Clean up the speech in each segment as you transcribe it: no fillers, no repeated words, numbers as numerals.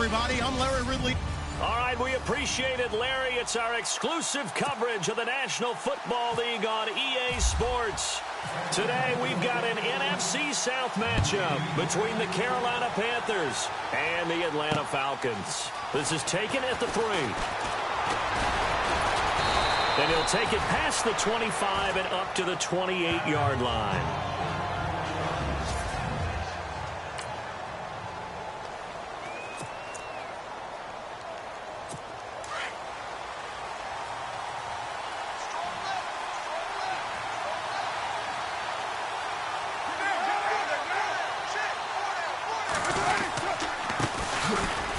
everybody. I'm Larry Ridley. All right, we appreciate it, Larry. It's our exclusive coverage of the National Football League on EA Sports. Today, we've got an NFC South matchup between the Carolina Panthers and the Atlanta Falcons. This is taken at the 3. And he'll take it past the 25 and up to the 28-yard line.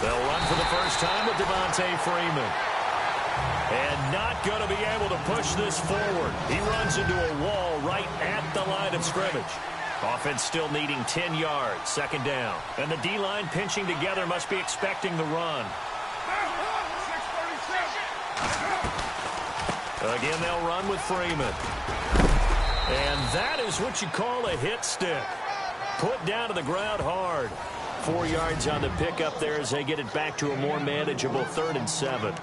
They'll run for the first time with Devontae Freeman. And not going to be able to push this forward. He runs into a wall right at the line of scrimmage. Offense still needing 10 yards, second down. And the D-line pinching together must be expecting the run. Again, they'll run with Freeman. And that is what you call a hit stick. Put down to the ground hard. 4 yards on the pickup there as they get it back to a more manageable 3rd and 7.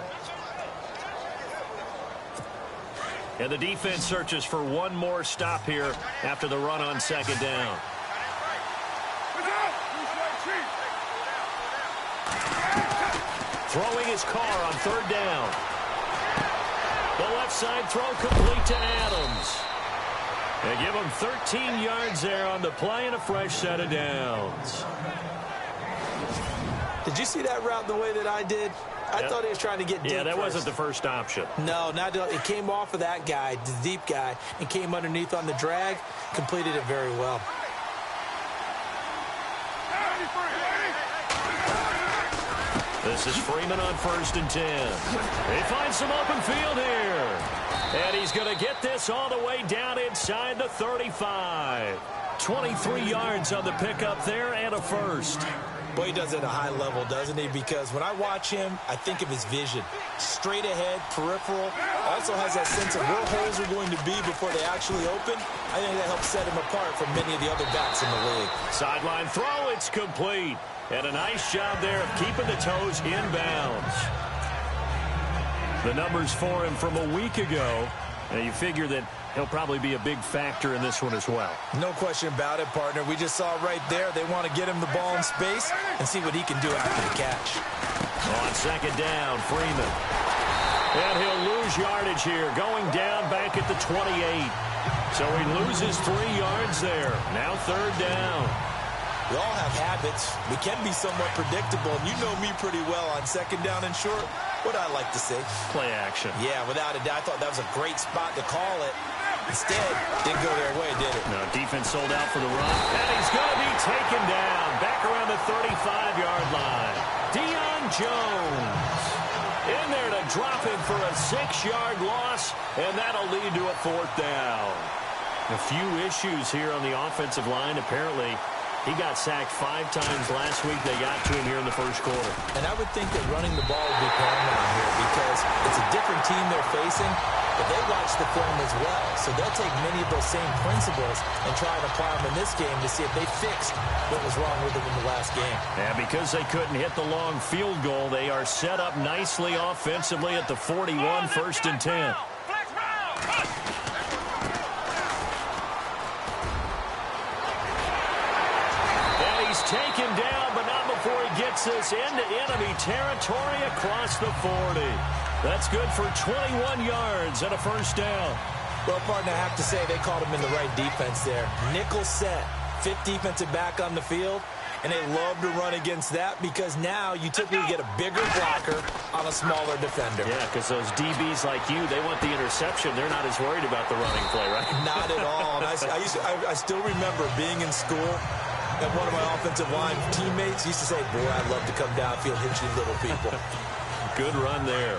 And the defense searches for one more stop here after the run on second down. Throwing his car on 3rd down. The left side throw complete to Adams. They give him 13 yards there on the play and a fresh set of downs. Did you see that route the way that I did? I thought he was trying to get deep. Yeah, that first. wasn't the first option. No, not it came off of that guy, the deep guy, and came underneath on the drag. Completed it very well. This is Freeman on 1st and 10. They find some open field here. And he's going to get this all the way down inside the 35. 23 yards on the pickup there and a first. Boy, he does it at a high level, doesn't he? Because when I watch him, I think of his vision. Straight ahead, peripheral. Also has that sense of where holes are going to be before they actually open. I think that helps set him apart from many of the other backs in the league. Sideline throw, it's complete. And a nice job there of keeping the toes inbounds. The numbers for him from a week ago. And you figure that he'll probably be a big factor in this one as well. No question about it, partner. We just saw right there they want to get him the ball in space and see what he can do after the catch. On second down, Freeman. And he'll lose yardage here, going down back at the 28. So he loses 3 yards there. Now 3rd down. We all have habits. We can be somewhat predictable, and you know me pretty well on second down and short. What I like to say? Play action. Yeah, without a doubt. I thought that was a great spot to call it. Instead, didn't go their way, did it? No, defense sold out for the run. And he's going to be taken down back around the 35-yard line. Deion Jones in there to drop him for a 6-yard loss, and that'll lead to a 4th down. A few issues here on the offensive line, apparently. He got sacked 5 times last week. They got to him here in the first quarter. And I would think that running the ball would be paramount here because it's a different team they're facing, but they watch the film as well. So they'll take many of those same principles and try and apply them in this game to see if they fixed what was wrong with them in the last game. And because they couldn't hit the long field goal, they are set up nicely offensively at the 41, 1st and 10. Taken down, but not before he gets this into enemy territory across the 40. That's good for 21 yards and a 1st down. Well, partner, I have to say they called him in the right defense there. Nickel set, 5th defensive back on the field, and they love to run against that because now you typically get a bigger blocker on a smaller defender. Yeah, because those DBs like you, they want the interception. They're not as worried about the running play, right? Not at all. And I still remember being in school. And one of my offensive line teammates used to say, boy, I'd love to come downfield, hit you little people. Good run there.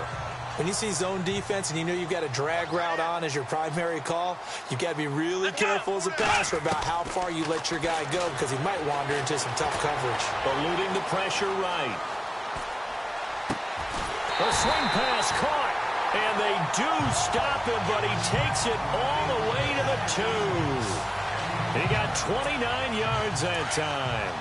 When you see zone defense and you know you've got a drag route on as your primary call, you've got to be really careful as a passer about how far you let your guy go because he might wander into some tough coverage. Eluding the pressure right. A swing pass caught. And they do stop him, but he takes it all the way to the 2. He got 29 yards that time.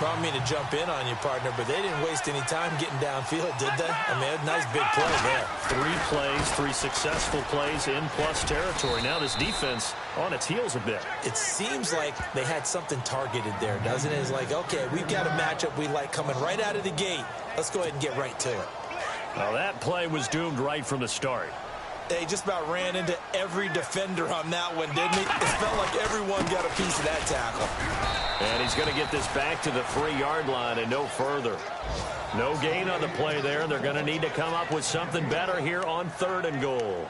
Well, I don't mean to jump in on you, partner, but they didn't waste any time getting downfield, did they? I mean, a nice big play there. 3 plays, 3 successful plays in plus territory. Now this defense on its heels a bit. It seems like they had something targeted there, doesn't it? It's like, okay, we've got a matchup we like coming right out of the gate. Let's go ahead and get right to it. Well, that play was doomed right from the start. They just about ran into every defender on that one, didn't he? It felt like everyone got a piece of that tackle. And he's going to get this back to the 3-yard line and no further. No gain on the play there. They're going to need to come up with something better here on 3rd and goal.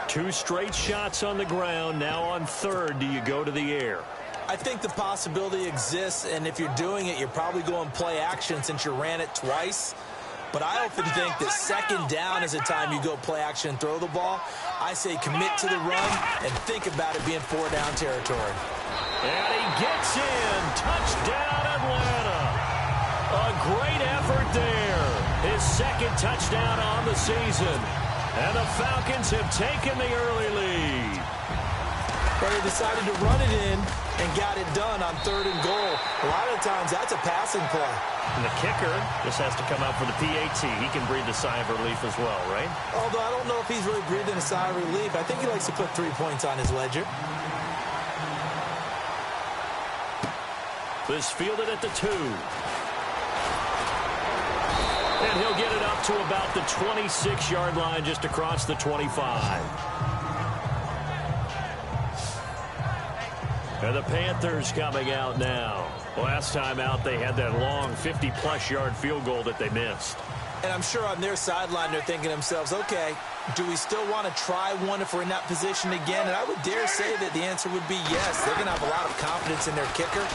2 straight shots on the ground. Now on 3rd, do you go to the air? I think the possibility exists, and if you're doing it, you're probably going play action since you ran it twice. But I often think that 2nd down is a time you go play action and throw the ball. I say commit to the run and think about it being 4-down territory. And he gets in. Touchdown, Atlanta. A great effort there. His 2nd touchdown on the season. And the Falcons have taken the early lead. But they decided to run it in and got it done on 3rd and goal. A lot of times that's a passing play. And the kicker just has to come out for the PAT. He can breathe a sigh of relief as well, right? Although I don't know if he's really breathing a sigh of relief. I think he likes to put 3 points on his ledger. This fielded at the 2. And he'll get it up to about the 26-yard line just across the 25. And the Panthers coming out now. Last time out, they had that long 50-plus yard field goal that they missed. And I'm sure on their sideline, they're thinking to themselves, okay, do we still want to try one if we're in that position again? And I would dare say that the answer would be yes. They're going to have a lot of confidence in their kicker.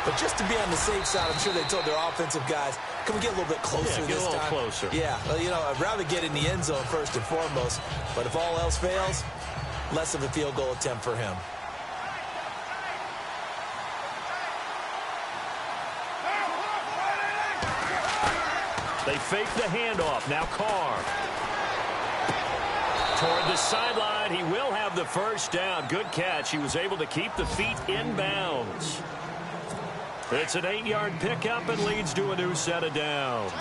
But just to be on the safe side, I'm sure they told their offensive guys, can we get a little bit closer this time? Get a little closer. Yeah, well, you know, I'd rather get in the end zone first and foremost. But if all else fails, less of a field goal attempt for him. They fake the handoff. Now Carr. Toward the sideline. He will have the first down. Good catch. He was able to keep the feet in bounds. It's an 8-yard pickup and leads to a new set of downs.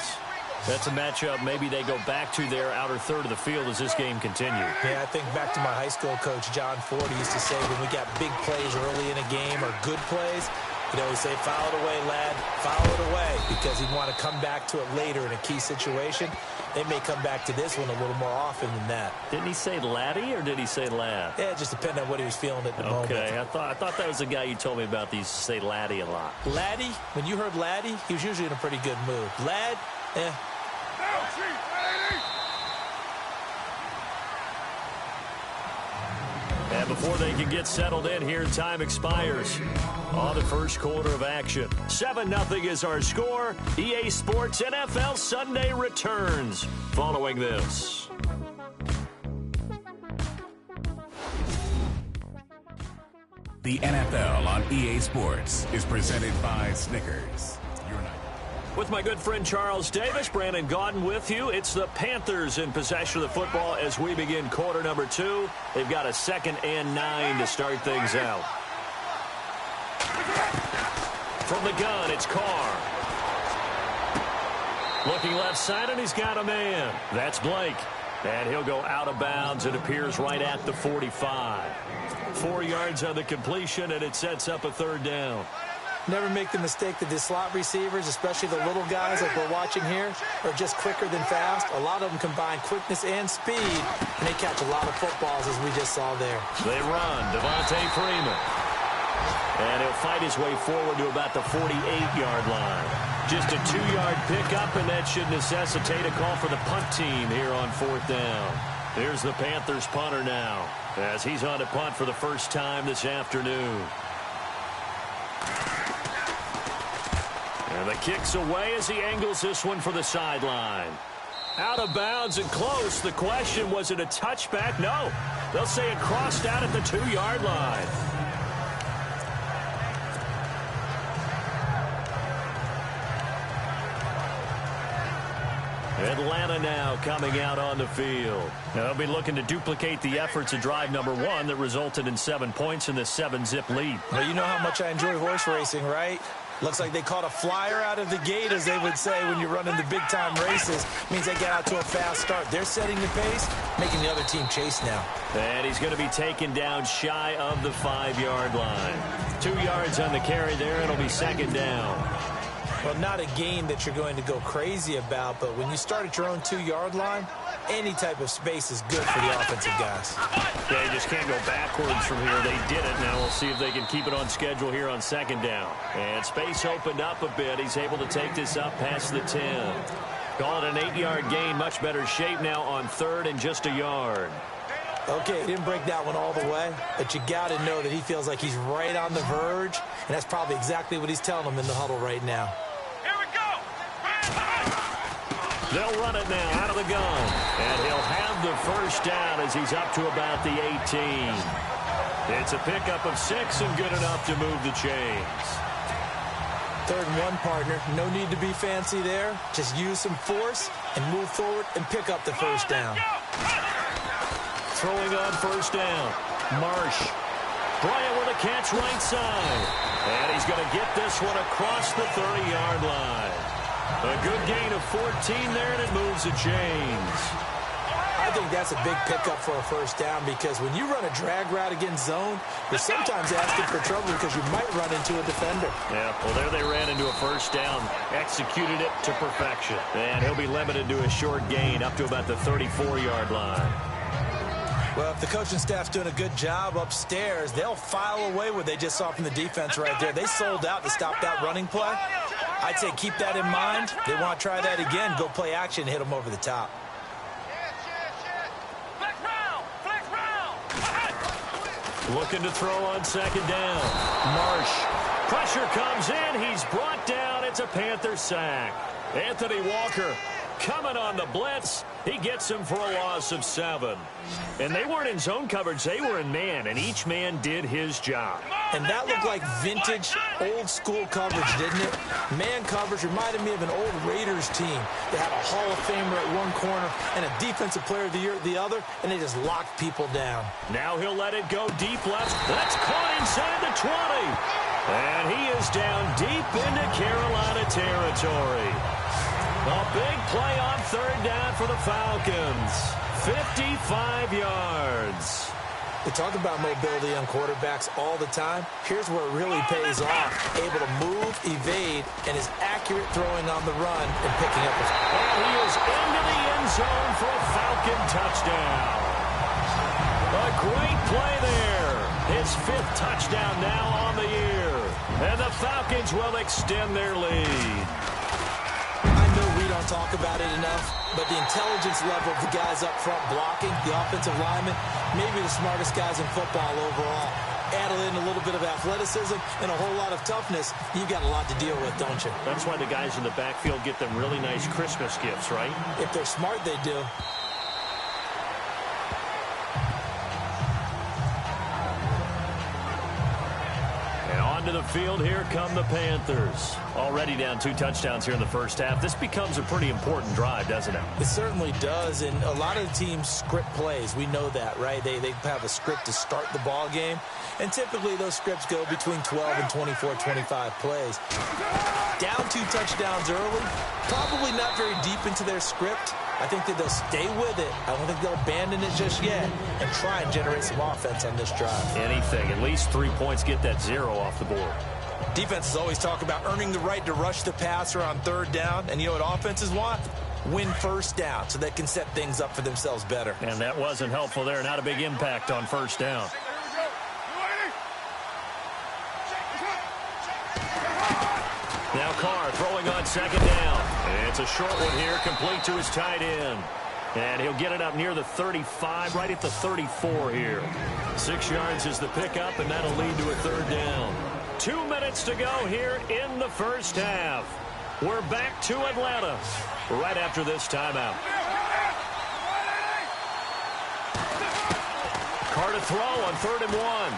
That's a matchup maybe they go back to their outer third of the field as this game continues. Yeah, I think back to my high school coach, John Ford. He used to say when we got big plays early in a game or good plays, he'd always say, foul it away, lad, foul it away, because he'd want to come back to it later in a key situation. They may come back to this one a little more often than that. Didn't he say laddie or did he say lad? Yeah, it just depended on what he was feeling at the moment. Okay, I thought that was the guy you told me about. He used to say laddie a lot. Laddie, when you heard laddie, he was usually in a pretty good mood. Lad, And before they can get settled in here, time expires on the first quarter of action. 7-0 is our score. EA Sports NFL Sunday returns following this. The NFL on EA Sports is presented by Snickers. With my good friend Charles Davis, Brandon Gaudin with you. It's the Panthers in possession of the football as we begin quarter number 2. They've got a 2nd and 9 to start things out. From the gun, it's Carr. Looking left side, and he's got a man. That's Blake. And he'll go out of bounds. It appears right at the 45. 4 yards on the completion, and it sets up a 3rd down. never make the mistake that the slot receivers, especially the little guys like we're watching here, are just quicker than fast. A lot of them combine quickness and speed, and they catch a lot of footballs, as we just saw there. They run. Devontae Freeman. And he'll fight his way forward to about the 48-yard line. Just a 2-yard pickup, and that should necessitate a call for the punt team here on 4th down. Here's the Panthers punter now, as he's on to punt for the first time this afternoon. And the kick's away as he angles this one for the sideline. Out of bounds and close. The question, was it a touchback? No. They'll say it crossed out at the 2-yard line. Atlanta now coming out on the field. Now they'll be looking to duplicate the efforts of drive number 1 that resulted in 7 points in this 7-zip lead. Well, you know how much I enjoy horse racing, right? Looks like they caught a flyer out of the gate, as they would say when you're running the big-time races. Means they get out to a fast start. They're setting the pace, making the other team chase now. And he's going to be taken down shy of the 5-yard line. 2 yards on the carry there. It'll be second down. Well, not a game that you're going to go crazy about, but when you start at your own 2-yard line, any type of space is good for the offensive guys. They just can't go backwards from here. They did it. Now we'll see if they can keep it on schedule here on second down. And space opened up a bit. He's able to take this up past the 10. Call it an 8-yard gain. Much better shape now on third and just a yard. Okay, he didn't break that one all the way, but you got to know that he feels like he's right on the verge, and that's probably exactly what he's telling them in the huddle right now. They'll run it now out of the gun. And he'll have the first down as he's up to about the 18. It's a pickup of 6 and good enough to move the chains. 3rd and 1, partner. No need to be fancy there. Just use some force and move forward and pick up the first down. Throwing on first down. Marsh. Bryant with a catch right side. And he's going to get this one across the 30-yard line. A good gain of 14 there, and it moves the chains. I think that's a big pickup for a first down, because when you run a drag route against zone, you're sometimes asking for trouble because you might run into a defender. Yeah, well, there they ran into a first down, executed it to perfection. And he'll be limited to a short gain up to about the 34-yard line. Well, if the coaching staff's doing a good job upstairs, they'll file away what they just saw from the defense right there. They sold out to stop that running play. I'd say keep that in mind. They want to try that again, go play action, hit them over the top. Looking to throw on second down. Marsh. Pressure comes in. He's brought down. It's a Panther sack. Anthony Walker coming on the blitz. He gets him for a loss of 7. And they weren't in zone coverage. They were in man, and each man did his job. And that looked like vintage, old-school coverage, didn't it? Man coverage reminded me of an old Raiders team. They had a Hall of Famer at one corner and a Defensive Player of the Year at the other, and they just locked people down. Now he'll let it go deep left. That's caught inside the 20. And he is down deep into Carolina territory. A big play on third down for the Falcons. 55 yards. We talk about mobility on quarterbacks all the time. Here's where it really pays off. Able to move, evade, and is accurate throwing on the run and picking up. And he is into the end zone for a Falcon touchdown. A great play there. His 5th touchdown now on the year. And the Falcons will extend their lead. We don't talk about it enough, but the intelligence level of the guys up front blocking, the offensive linemen, maybe the smartest guys in football overall. Add in a little bit of athleticism and a whole lot of toughness, you've got a lot to deal with, don't you? That's why the guys in the backfield get them really nice Christmas gifts, right? If they're smart, they do. To the field, here come the Panthers. Already down 2 touchdowns here in the first half. This becomes a pretty important drive, doesn't it? It certainly does, and a lot of the teams script plays. We know that, right? They have a script to start the ball game, and typically those scripts go between 12 and 24, 25 plays. Down 2 touchdowns early, probably not very deep into their script. I think that they'll stay with it. I don't think they'll abandon it just yet and try and generate some offense on this drive. Anything. At least 3 points, get that 0 off the board. Defenses always talk about earning the right to rush the passer on third down. And you know what offenses want? Win first down so they can set things up for themselves better. And that wasn't helpful there. Not a big impact on first down. Now Carr throwing on second down. And it's a short one here, complete to his tight end. And he'll get it up near the 35, right at the 34 here. 6 yards is the pickup, and that'll lead to a third down. 2 minutes to go here in the first half. We're back to Atlanta right after this timeout. Carr to throw on 3rd and 1.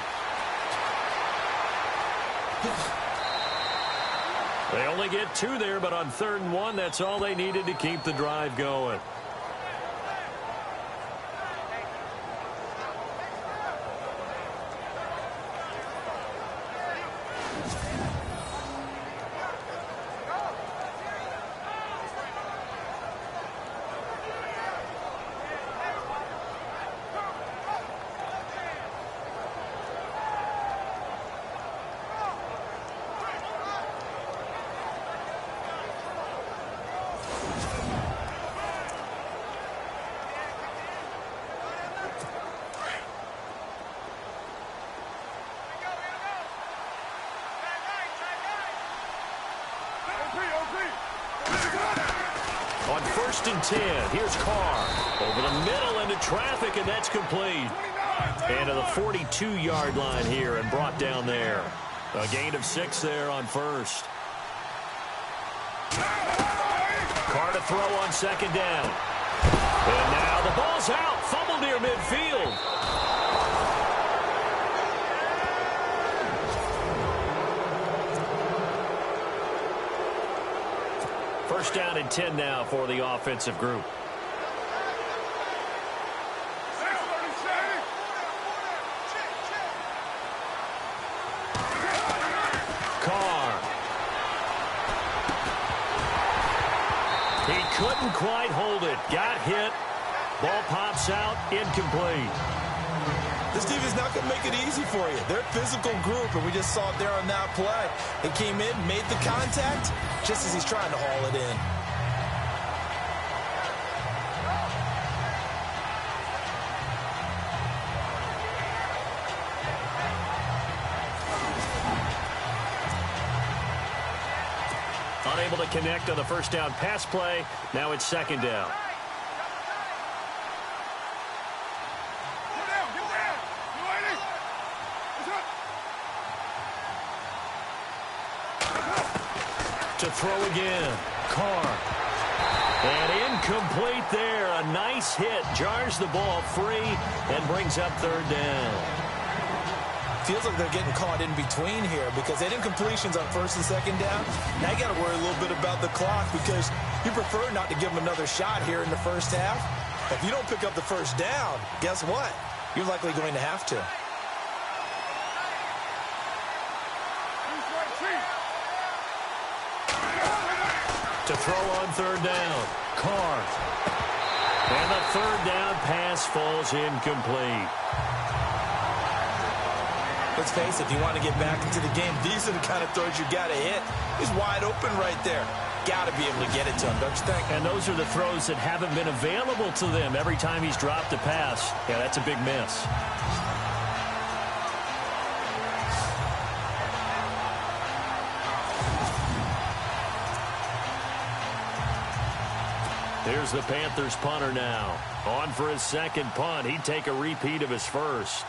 They only get 2 there, but on 3rd and 1, that's all they needed to keep the drive going. On 1st and 10, here's Carr. Over the middle into traffic, and that's complete. And to the 42-yard line here and brought down there. A gain of 6 there on 1st. Carr to throw on 2nd down. And now the ball's out. Fumble near midfield. First down and 10 now for the offensive group. Carr. He couldn't quite hold it. Got hit. Ball pops out. Incomplete. This defense is not going to make it easy for you. They're a physical group, and we just saw it there on that play. He came in, made the contact, just as he's trying to haul it in. Unable to connect on the first down pass play. Now it's 2nd down. To throw again. Carr. And incomplete there. A nice hit. Jars the ball free and brings up 3rd down. Feels like they're getting caught in between here because they didn't completions on 1st and 2nd down. Now you got to worry a little bit about the clock because you prefer not to give them another shot here in the first half. If you don't pick up the first down, guess what? You're likely going to have to. To throw on 3rd down. Carr. And the 3rd down pass falls incomplete. Let's face it, if you want to get back into the game, these are the kind of throws you got to hit. He's wide open right there. Got to be able to get it to him, don't you think? And those are the throws that haven't been available to them every time he's dropped a pass. Yeah, that's a big miss. Here's the Panthers punter now. On for his 2nd punt. He'd take a repeat of his first.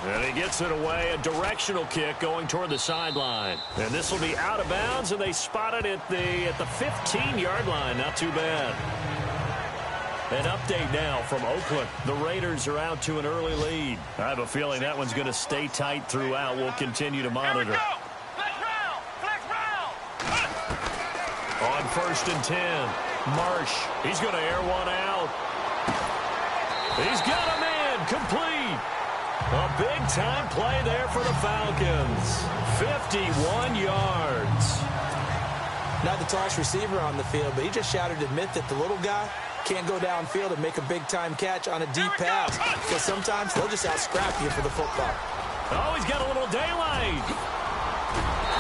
And he gets it away. A directional kick going toward the sideline. And this will be out of bounds, and they spot it at the 15-yard line. Not too bad. An update now from Oakland. The Raiders are out to an early lead. I have a feeling that one's going to stay tight throughout. We'll continue to monitor. On 1st and 10, Marsh. He's going to air one out. He's got a man. Complete. A big-time play there for the Falcons. 51 yards. Not the tallest receiver on the field, but he just shouted to admit that the little guy can't go downfield and make a big-time catch on a deep pass. Because sometimes they'll just out-scrap you for the football. Oh, he's got a little daylight.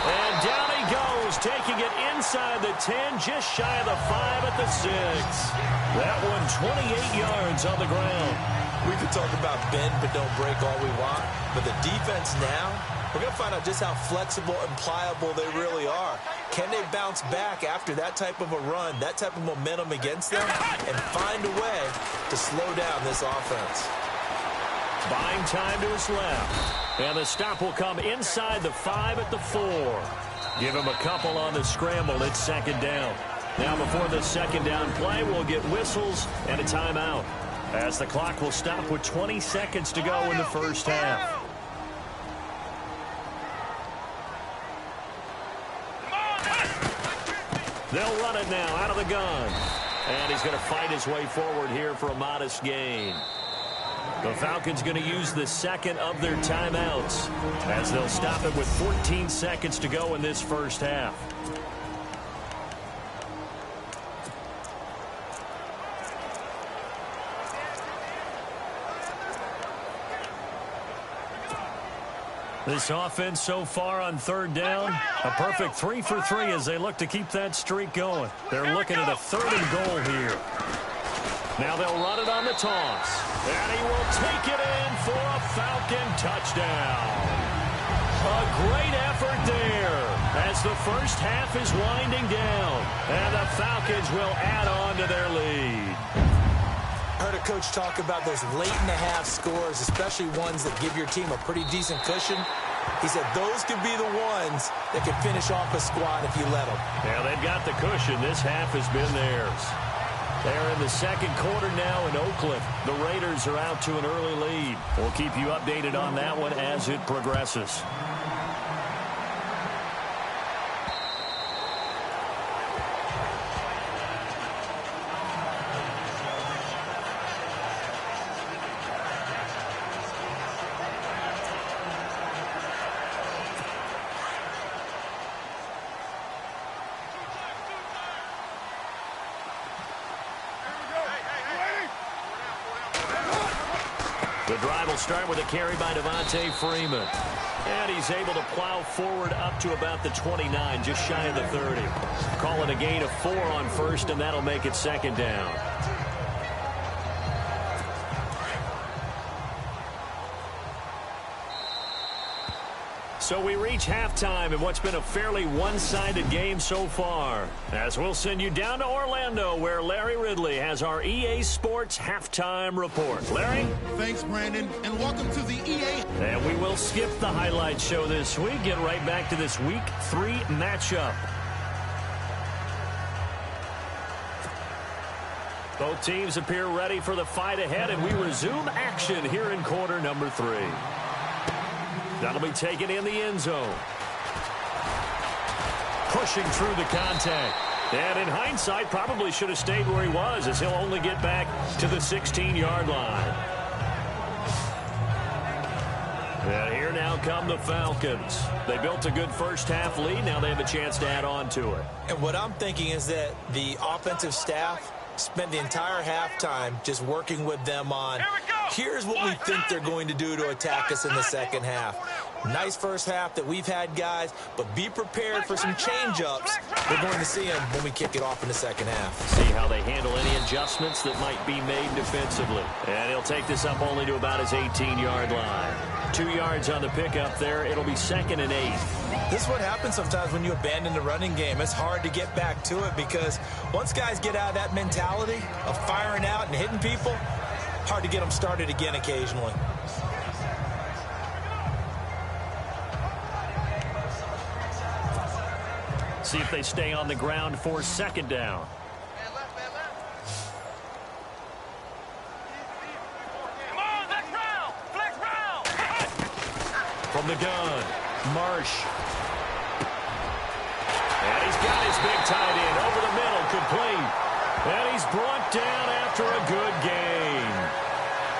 And down he goes, taking it inside the 10, just shy of the 5 at the 6. That one 28 yards on the ground. We could talk about bend but don't break all we want, but the defense now, we're going to find out just how flexible and pliable they really are. Can they bounce back after that type of a run, that type of momentum against them, and find a way to slow down this offense? Buying time to his left. And the stop will come inside the 5 at the 4. Give him a couple on the scramble. It's 2nd down. Now before the 2nd down play, we'll get whistles and a timeout, as the clock will stop with 20 seconds to go in the first half. They'll run it now out of the gun. And he's going to fight his way forward here for a modest gain. The Falcons going to use the 2nd of their timeouts, as they'll stop it with 14 seconds to go in this first half. This offense so far on 3rd down, a perfect 3 for 3 as they look to keep that streak going. They're looking at a 3rd and goal here. Now they'll run it on the toss. And he will take it in for a Falcon touchdown. A great effort there as the first half is winding down. And the Falcons will add on to their lead. I heard a coach talk about those late-in-the-half scores, especially ones that give your team a pretty decent cushion. He said those could be the ones that can finish off a squad if you let them. Yeah, they've got the cushion. This half has been theirs. They're in the second quarter now in Oakland. The Raiders are out to an early lead. We'll keep you updated on that one as it progresses. The drive will start with a carry by Devontae Freeman. And he's able to plow forward up to about the 29, just shy of the 30. Call it a gain of 4 on first, and that'll make it second down. So we reach halftime in what's been a fairly one-sided game so far. As we'll send you down to Orlando, where Larry Ridley has our EA Sports Halftime Report. Larry? Thanks, Brandon, and welcome to the EA. And we will skip the highlight show this week. Get right back to this Week 3 matchup. Both teams appear ready for the fight ahead, and we resume action here in quarter number 3. That'll be taken in the end zone. Pushing through the contact. And in hindsight, probably should have stayed where he was, as he'll only get back to the 16-yard line. And here now come the Falcons. They built a good first-half lead. Now they have a chance to add on to it. And what I'm thinking is that the offensive staff spent the entire halftime just working with them on, here's what we think they're going to do to attack us in the second half. Nice first half that we've had, guys, but be prepared for some change-ups. We're going to see them when we kick it off in the second half. See how they handle any adjustments that might be made defensively. And he'll take this up only to about his 18-yard line. 2 yards on the pickup there. It'll be 2nd and 8. This is what happens sometimes when you abandon the running game. It's hard to get back to it because once guys get out of that mentality of firing out and hitting people, hard to get them started again occasionally. See if they stay on the ground for 2nd down. From the gun, Marsh. And he's got his big tight end over the middle, complete. And he's brought down after a good gain.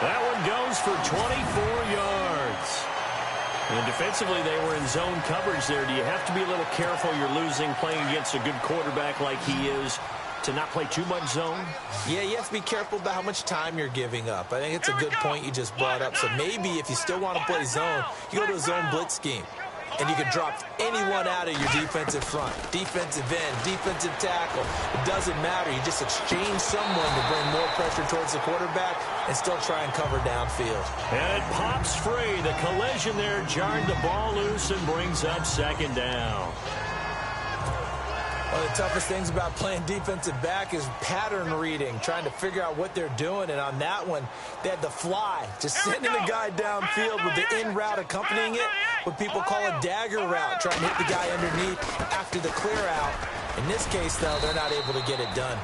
That one goes for 24 yards. And defensively, they were in zone coverage there. Do you have to be a little careful you're losing playing against a good quarterback like he is to not play too much zone? Yeah, you have to be careful about how much time you're giving up. I think it's a good point you just brought up. So maybe if you still want to play zone, you go to a zone blitz scheme. And you can drop anyone out of your defensive front. Defensive end, defensive tackle. It doesn't matter. You just exchange someone to bring more pressure towards the quarterback and still try and cover downfield. And it pops free. The collision there jarred the ball loose and brings up 2nd down. One of the toughest things about playing defensive back is pattern reading, trying to figure out what they're doing. And on that one, they had the fly, just sending the guy downfield with the in route accompanying it, what people call a dagger route, trying to hit the guy underneath after the clear out. In this case, though, they're not able to get it done.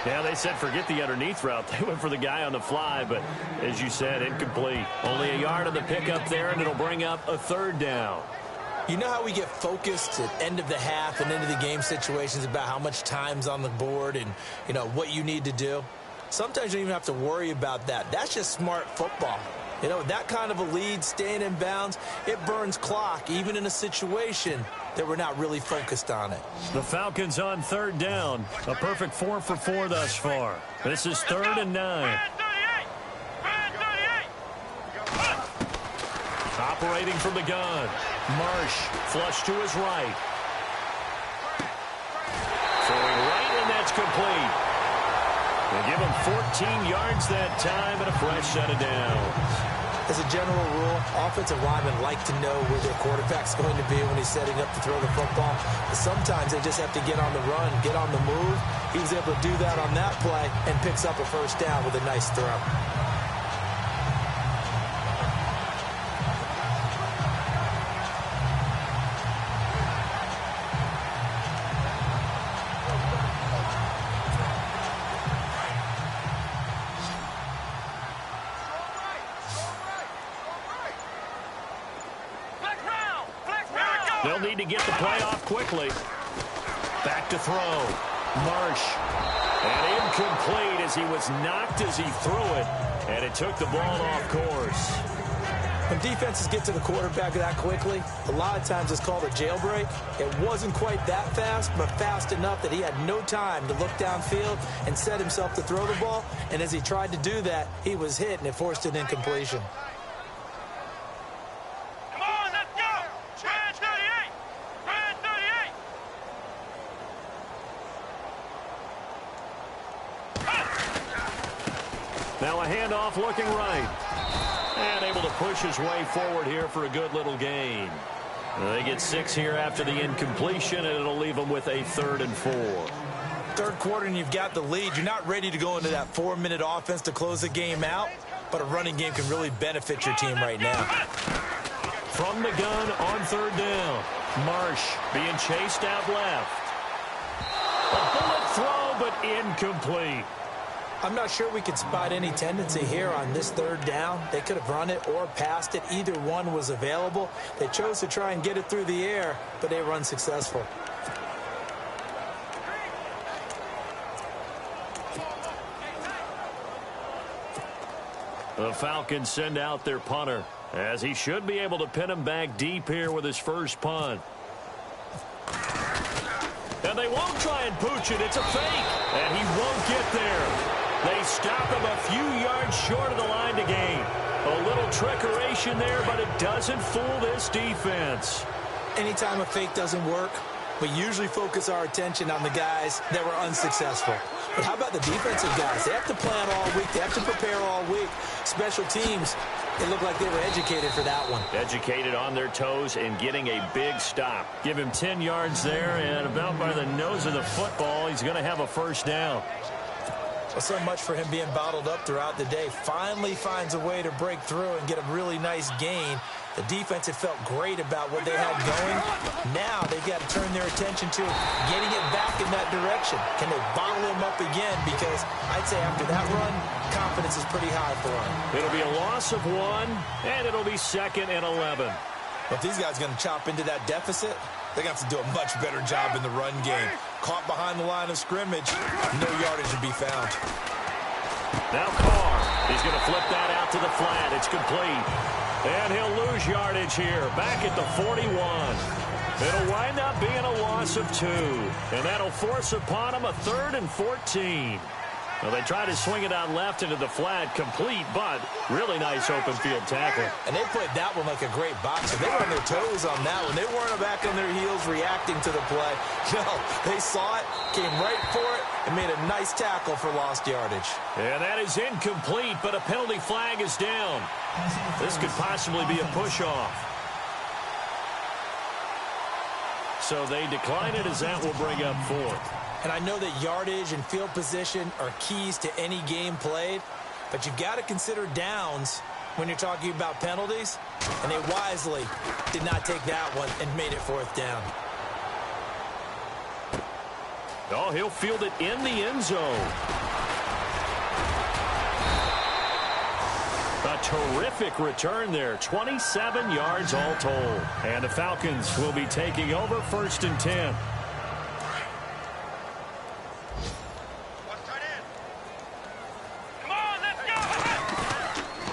Yeah, they said forget the underneath route. They went for the guy on the fly, but as you said, incomplete. Only a yard on the pickup there, and it'll bring up a 3rd down. You know how we get focused at end of the half and end of the game situations about how much time's on the board and, you know, what you need to do? Sometimes you don't even have to worry about that. That's just smart football. You know, that kind of a lead, staying in bounds, it burns clock, even in a situation that we're not really focused on it. The Falcons on 3rd down. A perfect 4 for 4 thus far. This is 3rd and 9. Operating from the gun. Marsh, flush to his right. Throwing right, and that's complete. They give him 14 yards that time and a fresh set of downs. As a general rule, offensive linemen like to know where their quarterback's going to be when he's setting up to throw the football. But sometimes they just have to get on the run, get on the move. He was able to do that on that play and picks up a first down with a nice throw. They'll need to get the play off quickly. Back to throw. Marsh. And incomplete as he was knocked as he threw it. And it took the ball off course. When defenses get to the quarterback that quickly, a lot of times it's called a jailbreak. It wasn't quite that fast, but fast enough that he had no time to look downfield and set himself to throw the ball. And as he tried to do that, he was hit, and it forced an incompletion. Now a handoff looking right. And able to push his way forward here for a good little gain. They get 6 here after the incompletion, and it'll leave them with a 3rd and 4. Third quarter and you've got the lead. You're not ready to go into that 4-minute offense to close the game out, but a running game can really benefit your team right now. From the gun on 3rd down. Marsh being chased out left. A bullet throw, but incomplete. I'm not sure we could spot any tendency here on this 3rd down. They could have run it or passed it. Either one was available. They chose to try and get it through the air, but they were unsuccessful. The Falcons send out their punter, as he should be able to pin him back deep here with his first punt. And they won't try and pooch it. It's a fake, and he won't get there. They stop him a few yards short of the line to gain. A little trickeration there, but it doesn't fool this defense. Anytime a fake doesn't work, we usually focus our attention on the guys that were unsuccessful. But how about the defensive guys? They have to plan all week. They have to prepare all week. Special teams, it looked like they were educated for that one. Educated on their toes and getting a big stop. Give him 10 yards there, and about by the nose of the football, he's going to have a first down. Well, so much for him being bottled up throughout the day. Finally finds a way to break through and get a really nice gain. The defense had felt great about what they had going. Now they've got to turn their attention to getting it back in that direction. Can they bottle him up again? Because I'd say after that run, confidence is pretty high for him. It'll be a loss of 1, and it'll be 2nd and 11. If these guys are going to chop into that deficit, they're going to have to do a much better job in the run game. Caught behind the line of scrimmage, no yardage to be found. Now Carr, he's going to flip that out to the flat. It's complete. And he'll lose yardage here, back at the 41. It'll wind up being a loss of 2. And that'll force upon him a 3rd and 14. Well, they try to swing it out left into the flat, complete, but really nice open field tackle. And they played that one like a great boxer. They were on their toes on that one. They weren't back on their heels reacting to the play. No, they saw it, came right for it, and made a nice tackle for lost yardage. And that is incomplete, but a penalty flag is down. This could possibly be a push-off. So they decline it, as that will bring up 4th. And I know that yardage and field position are keys to any game played, but you've got to consider downs when you're talking about penalties, and they wisely did not take that one and made it 4th down. Oh, he'll field it in the end zone. A terrific return there, 27 yards all told. And the Falcons will be taking over 1st and 10.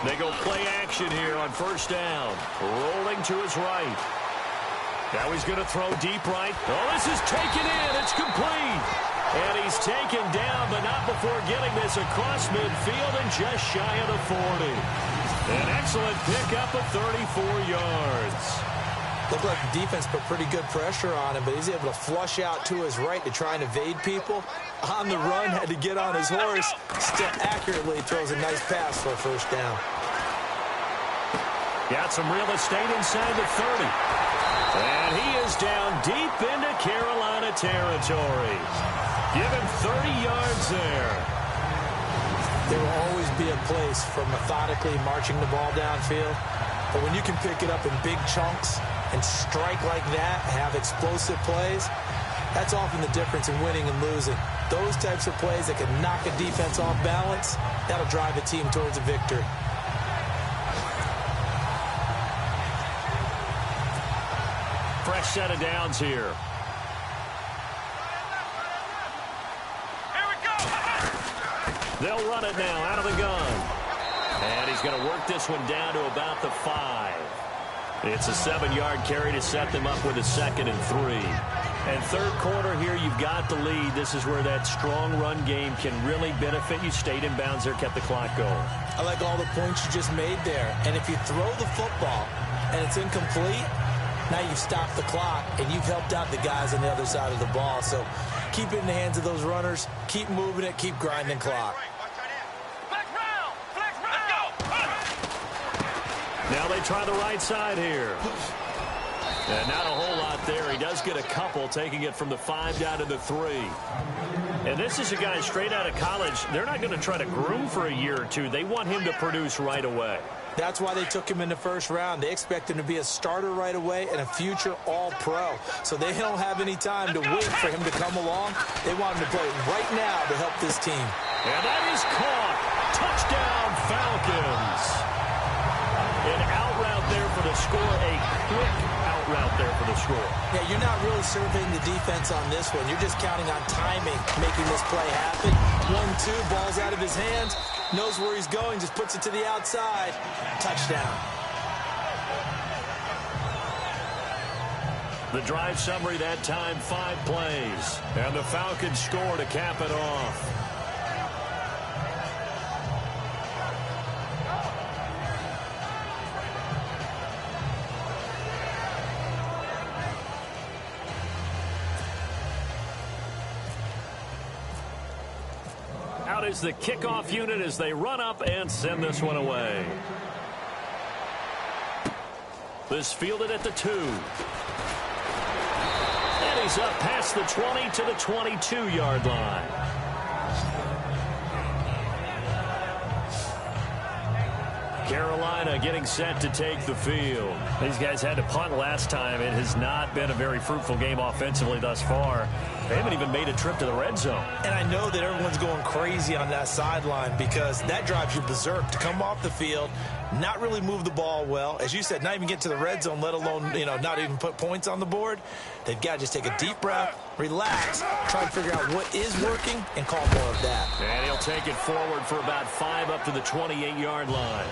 They go play action here on 1st down. Rolling to his right. Now he's going to throw deep right. Oh, this is taken in. It's complete. And he's taken down, but not before getting this across midfield and just shy of the 40. An excellent pickup of 34 yards. Looked like the defense put pretty good pressure on him, but he's able to flush out to his right to try and evade people. On the run, had to get on his horse. Still accurately throws a nice pass for a 1st down. Got some real estate inside the 30. And he is down deep into Carolina territory. Give him 30 yards there. There will always be a place for methodically marching the ball downfield. But when you can pick it up in big chunks and strike like that, have explosive plays, that's often the difference in winning and losing. Those types of plays that can knock a defense off balance, that'll drive a team towards a victory. Fresh set of downs here. They'll run it now out of the gun. And he's going to work this one down to about the 5. It's a 7-yard carry to set them up with a 2nd and 3. And third quarter here, you've got the lead. This is where that strong run game can really benefit you. Stayed in bounds there, kept the clock going. I like all the points you just made there. And if you throw the football and it's incomplete, now you've stopped the clock and you've helped out the guys on the other side of the ball. So keep it in the hands of those runners. Keep moving it. Keep grinding clock. Now they try the right side here. And not a whole lot there. He does get a couple, taking it from the 5 down to the 3. And this is a guy straight out of college. They're not going to try to groom for a year or two. They want him to produce right away. That's why they took him in the first round. They expect him to be a starter right away and a future all-pro. So they don't have any time to wait for him to come along. They want him to play right now to help this team. And that is caught. Touchdown, Falcons. An out route there for the score. A quick out route there for the score. Yeah, you're not really surveying the defense on this one. You're just counting on timing, making this play happen. 1-2, ball's out of his hands. Knows where he's going, just puts it to the outside. Touchdown. The drive summary that time, 5 plays. And the Falcons score to cap it off. Out is the kickoff unit as they run up and send this one away. This fielded at the 2. And he's up past the 20 to the 22-yard line. Carolina getting set to take the field. These guys had to punt last time. It has not been a very fruitful game offensively thus far. They haven't even made a trip to the red zone. And I know that everyone's going crazy on that sideline because that drives you berserk to come off the field, not really move the ball well. As you said, not even get to the red zone, let alone, not even put points on the board. They've got to just take a deep breath, relax, try to figure out what is working, and call more of that. And he'll take it forward for about 5 up to the 28-yard line.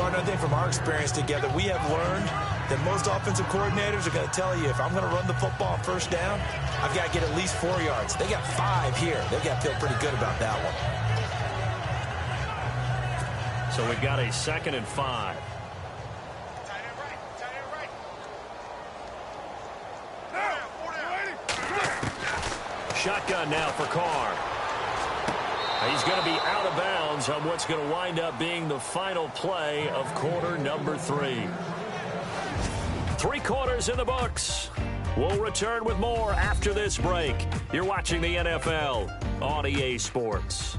Another thing from our experience together, we have learned that most offensive coordinators are going to tell you, if I'm going to run the football on first down, I've got to get at least 4 yards. They got 5 here. They've got to feel pretty good about that one. So we've got a 2nd and 5. Shotgun now for Carr. He's going to be out of bounds on what's going to wind up being the final play of quarter number 3. 3 quarters in the books. We'll return with more after this break. You're watching the NFL on EA Sports.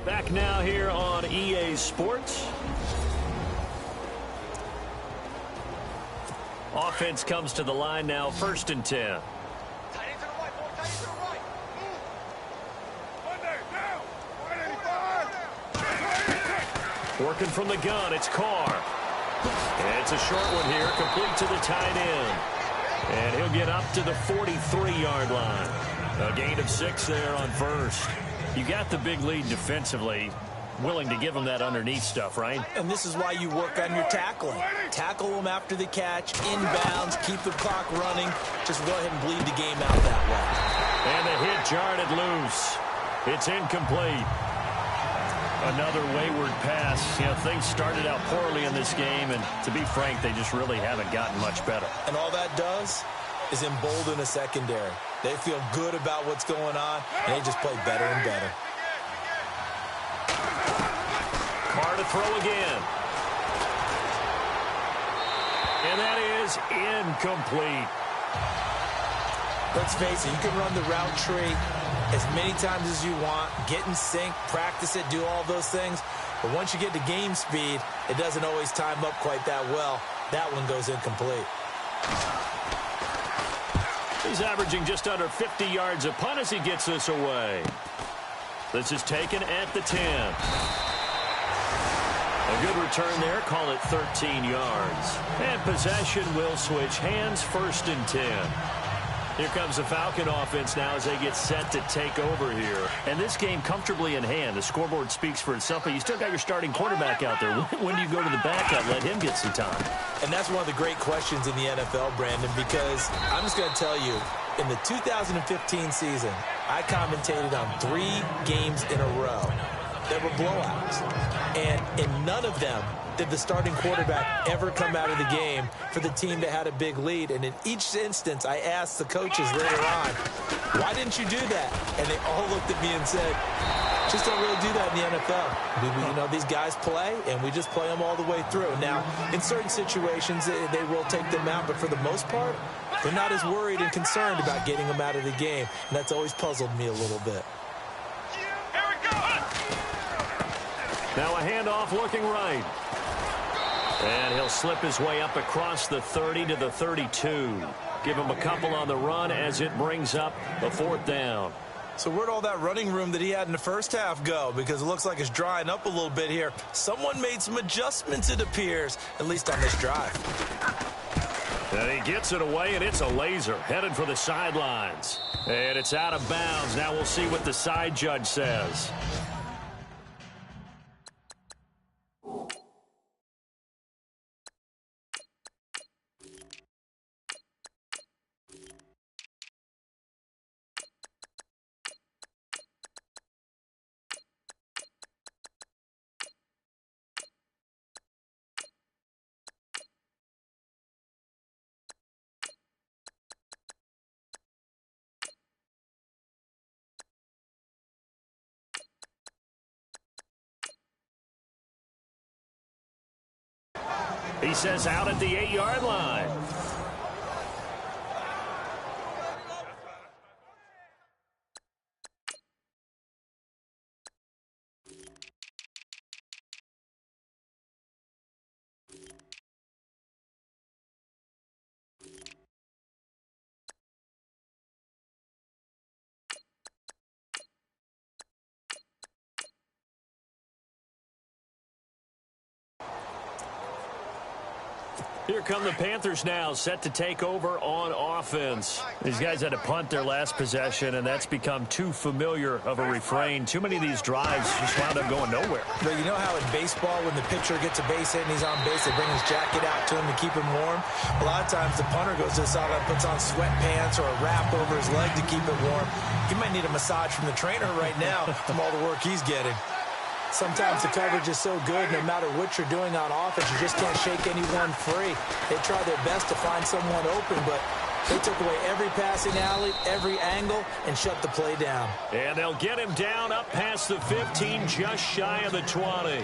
Back now here on EA Sports. Offense comes to the line now, 1st and 10. Working from the gun, it's Carr. And it's a short one here, complete to the tight end. And he'll get up to the 43-yard line. A gain of 6 there on 1st. You got the big lead defensively. Willing to give them that underneath stuff, right? And this is why you work on your tackling. Tackle them after the catch, inbounds, keep the clock running. Just go ahead and bleed the game out that way. And the hit jarred it loose. It's incomplete. Another wayward pass. Things started out poorly in this game, and to be frank, they just really haven't gotten much better. And all that does is embolden a secondary. They feel good about what's going on, and they just play better and better. Carr to throw again. And that is incomplete. Let's face it, you can run the route tree as many times as you want, get in sync, practice it, do all those things. But once you get to game speed, it doesn't always time up quite that well. That one goes incomplete. He's averaging just under 50 yards a punt as he gets this away. This is taken at the 10. A good return there, call it 13 yards. And possession will switch hands, 1st and 10. Here comes the Falcon offense now as they get set to take over here. And this game comfortably in hand. The scoreboard speaks for itself, but you still got your starting quarterback out there. When do you go to the backup, let him get some time? And that's one of the great questions in the NFL, Brandon, because I'm just going to tell you, in the 2015 season, I commentated on 3 games in a row that were blowouts. And in none of them did the starting quarterback ever come out of the game for the team that had a big lead. And in each instance, I asked the coaches later on, why didn't you do that? And they all looked at me and said, just don't really do that in the NFL. You know, these guys play, and we just play them all the way through. Now, in certain situations, they will take them out, but for the most part, they're not as worried and concerned about getting them out of the game. And that's always puzzled me a little bit. Now a handoff looking right. And he'll slip his way up across the 30 to the 32. Give him a couple on the run as it brings up the 4th down. So where'd all that running room that he had in the first half go? Because it looks like it's drying up a little bit here. Someone made some adjustments, it appears, at least on this drive. And he gets it away, and it's a laser headed for the sidelines. And it's out of bounds. Now we'll see what the side judge says. He says out at the 8-yard line. Here come the Panthers now, set to take over on offense. These guys had to punt their last possession, and that's become too familiar of a refrain. Too many of these drives just wound up going nowhere. But you know how in baseball, when the pitcher gets a base hit and he's on base, they bring his jacket out to him to keep him warm? A lot of times the punter goes to the sideline, puts on sweatpants or a wrap over his leg to keep it warm. He might need a massage from the trainer right now from all the work he's getting. Sometimes the coverage is so good, no matter what you're doing on offense, you just can't shake anyone free. They try their best to find someone open, but they took away every passing alley, every angle, and shut the play down. And they'll get him down up past the 15, just shy of the 20.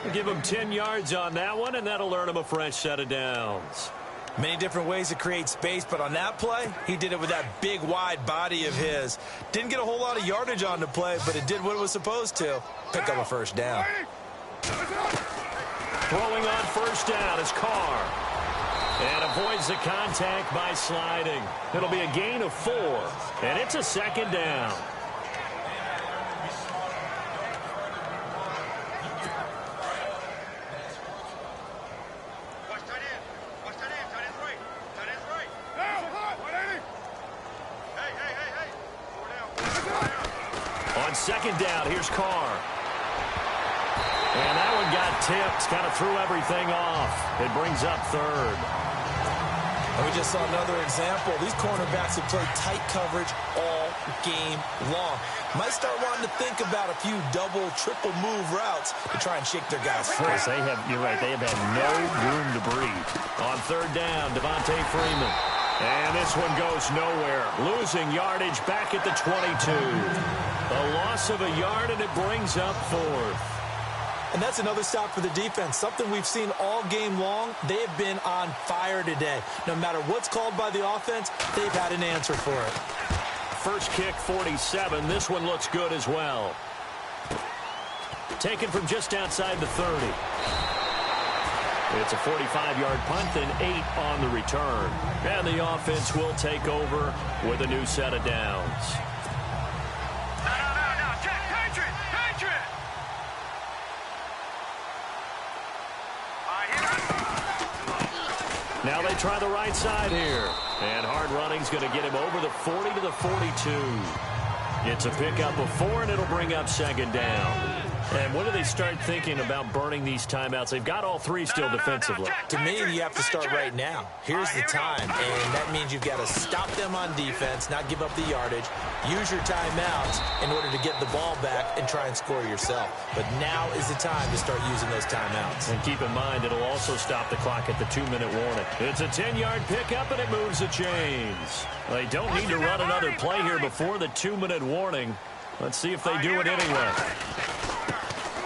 We'll give him 10 yards on that one, and that'll earn him a fresh set of downs. Many different ways to create space, but on that play, he did it with that big, wide body of his. Didn't get a whole lot of yardage on the play, but it did what it was supposed to. Pick up a first down. Throwing on first down is Carr. And avoids the contact by sliding. It'll be a gain of 4, and it's a 2nd down. On 2nd down, here's Carr. And that one got tipped, kind of threw everything off. It brings up 3rd. And we just saw another example. These cornerbacks have played tight coverage all game long. Might start wanting to think about a few double, triple move routes to try and shake their guys free. Yes, you're right, they have had no room to breathe. On 3rd down, Devontae Freeman. And this one goes nowhere. Losing yardage back at the 22. A loss of a yard, and it brings up 4th. And that's another stop for the defense. Something we've seen all game long. They have been on fire today. No matter what's called by the offense, they've had an answer for it. First kick, 47. This one looks good as well. Taken from just outside the 30. It's a 45-yard punt and 8 on the return. And the offense will take over with a new set of downs. Now they try the right side here. And hard running's going to get him over the 40 to the 42. It's a pickup of 4, and it'll bring up 2nd down. And when do they start thinking about burning these timeouts? They've got all 3 still defensively. To me, you have to start right now. Here's the time, and that means you've got to stop them on defense, not give up the yardage, use your timeouts in order to get the ball back and try and score yourself. But now is the time to start using those timeouts. And keep in mind, it'll also stop the clock at the 2-minute warning. It's a 10-yard pickup, and it moves the chains. They don't need to run another play here before the 2-minute warning. Let's see if they do it anyway.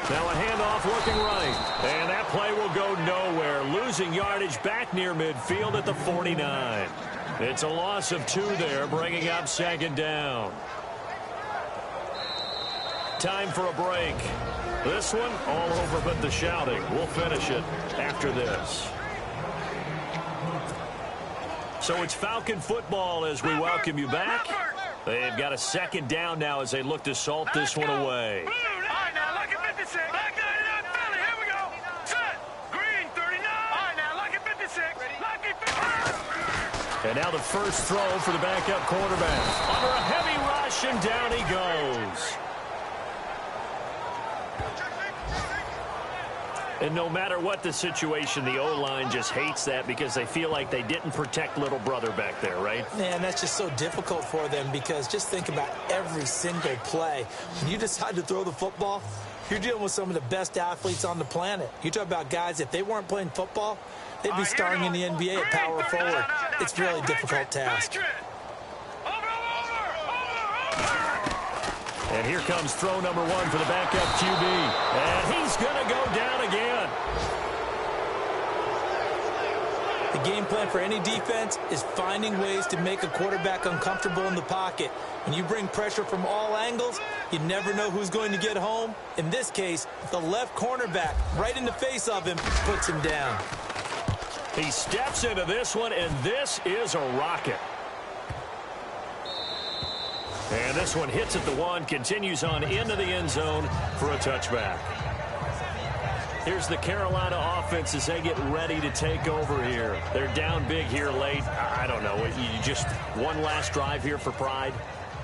Now a handoff looking right. And that play will go nowhere. Losing yardage back near midfield at the 49. It's a loss of 2 there, bringing up 2nd down. Time for a break. This one all over but the shouting. We'll finish it after this. So it's Falcon football as we welcome you back. They've got a 2nd down now as they look to salt this one away. And now the first throw for the backup quarterback. Under a heavy rush, and down he goes. And no matter what the situation, the O-line just hates that because they feel like they didn't protect little brother back there, right? Man, that's just so difficult for them because just think about every single play. When you decide to throw the football, you're dealing with some of the best athletes on the planet. You talk about guys, if they weren't playing football, they'd be starring in the NBA at power forward. It's a really difficult task. And here comes throw number 1 for the backup QB. And he's going to go down again. The game plan for any defense is finding ways to make a quarterback uncomfortable in the pocket. When you bring pressure from all angles, you never know who's going to get home. In this case, the left cornerback, right in the face of him, puts him down. He steps into this one, and this is a rocket. And this one hits at the 1, continues on into the end zone for a touchback. Here's the Carolina offense as they get ready to take over here. They're down big here late. I don't know. You just one last drive here for pride?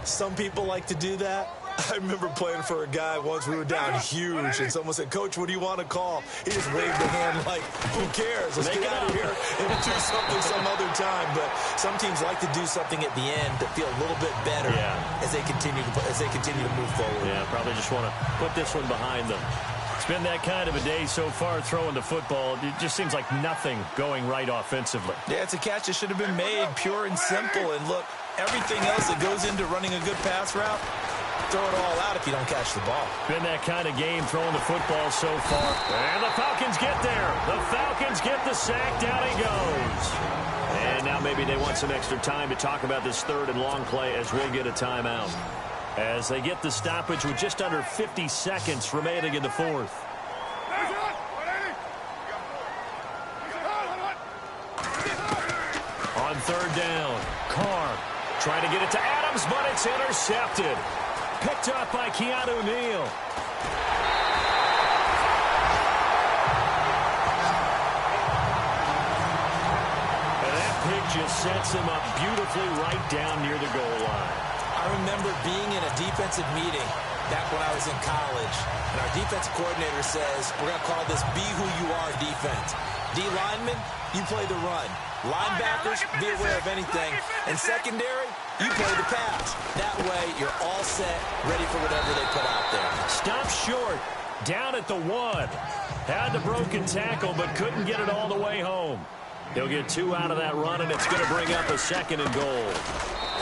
Some people like to do that. I remember playing for a guy once. We were down huge, and someone said, "Coach, what do you want to call?" He just waved a hand like, "Who cares? Let's get out of here and do something some other time." But some teams like to do something at the end to feel a little bit better as they continue to move forward. Yeah, probably just want to put this one behind them. It's been that kind of a day so far throwing the football. It just seems like nothing going right offensively. Yeah, it's a catch that should have been made, pure and simple. And look, everything else that goes into running a good pass route, throw it all out if you don't catch the ball. Been that kind of game throwing the football so far. And the Falcons get there. The Falcons get the sack. Down he goes. And now maybe they want some extra time to talk about this 3rd and long play as we'll get a timeout. As they get the stoppage with just under 50 seconds remaining in the 4th. On 3rd down, Carr trying to get it to Adams, but it's intercepted. Picked up by Keanu Neal. And that pick just sets him up beautifully right down near the goal line. I remember being in a defensive meeting back when I was in college, and our defensive coordinator says, we're going to call this be who you are defense. D linemen, you play the run. Linebackers, be aware of anything. And secondary, you play the pass. That way, you're all set, ready for whatever they put out there. Stop short, down at the 1. Had the broken tackle, but couldn't get it all the way home. He'll get 2 out of that run, and it's going to bring up a 2nd and goal.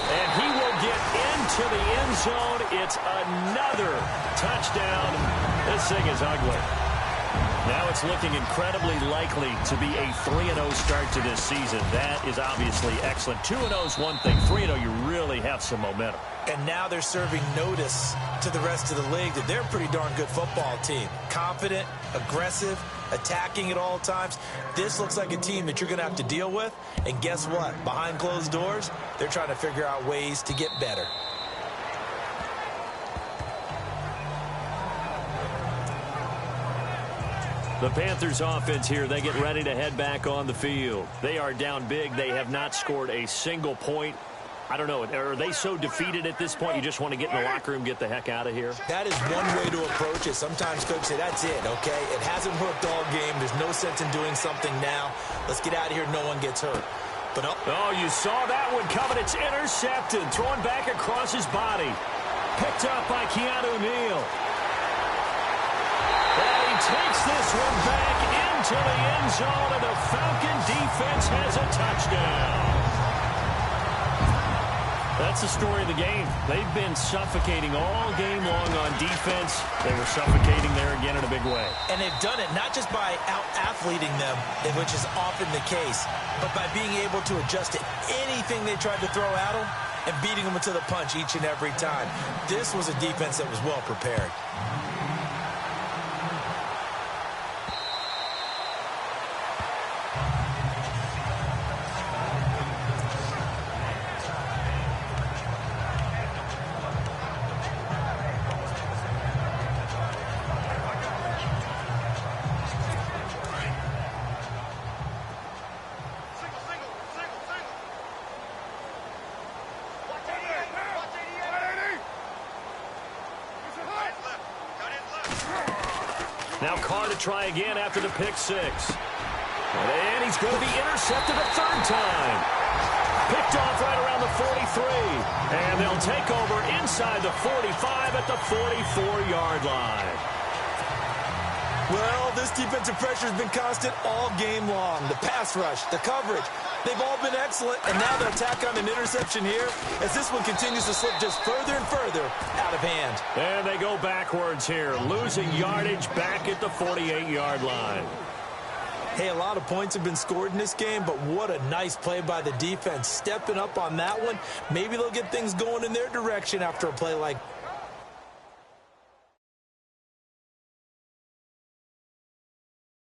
And he will get into the end zone. It's another touchdown. This thing is ugly. Now it's looking incredibly likely to be a 3-0 start to this season. That is obviously excellent. 2-0 is one thing. 3-0, you really have some momentum. And now they're serving notice to the rest of the league that they're a pretty darn good football team. Confident, aggressive, attacking at all times. This looks like a team that you're going to have to deal with. And guess what? Behind closed doors, they're trying to figure out ways to get better. The Panthers offense here, they get ready to head back on the field. They are down big. They have not scored a single point. I don't know, are they so defeated at this point you just want to get in the locker room, get the heck out of here? That is one way to approach it. Sometimes coaches say, that's it, okay? It hasn't worked all game. There's no sense in doing something now. Let's get out of here. No one gets hurt. But oh, you saw that one coming. It's intercepted. Throwing back across his body. Picked up by Keanu Neal. And he takes this one back into the end zone, and the Falcon defense has a touchdown. That's the story of the game. They've been suffocating all game long on defense. They were suffocating there again in a big way. And they've done it not just by out-athleting them, which is often the case, but by being able to adjust to anything they tried to throw at them and beating them to the punch each and every time. This was a defense that was well prepared. Now Carr to try again after the pick 6. And he's going to be intercepted a 3rd time. Picked off right around the 43. And they'll take over inside the 45 at the 44-yard line. Well, this defensive pressure has been constant all game long. The pass rush, the coverage, they've all been excellent. And now the attack on an interception here as this one continues to slip just further and further out of hand. And they go backwards here, losing yardage back at the 48-yard line. Hey, a lot of points have been scored in this game, but what a nice play by the defense. Stepping up on that one. Maybe they'll get things going in their direction after a play like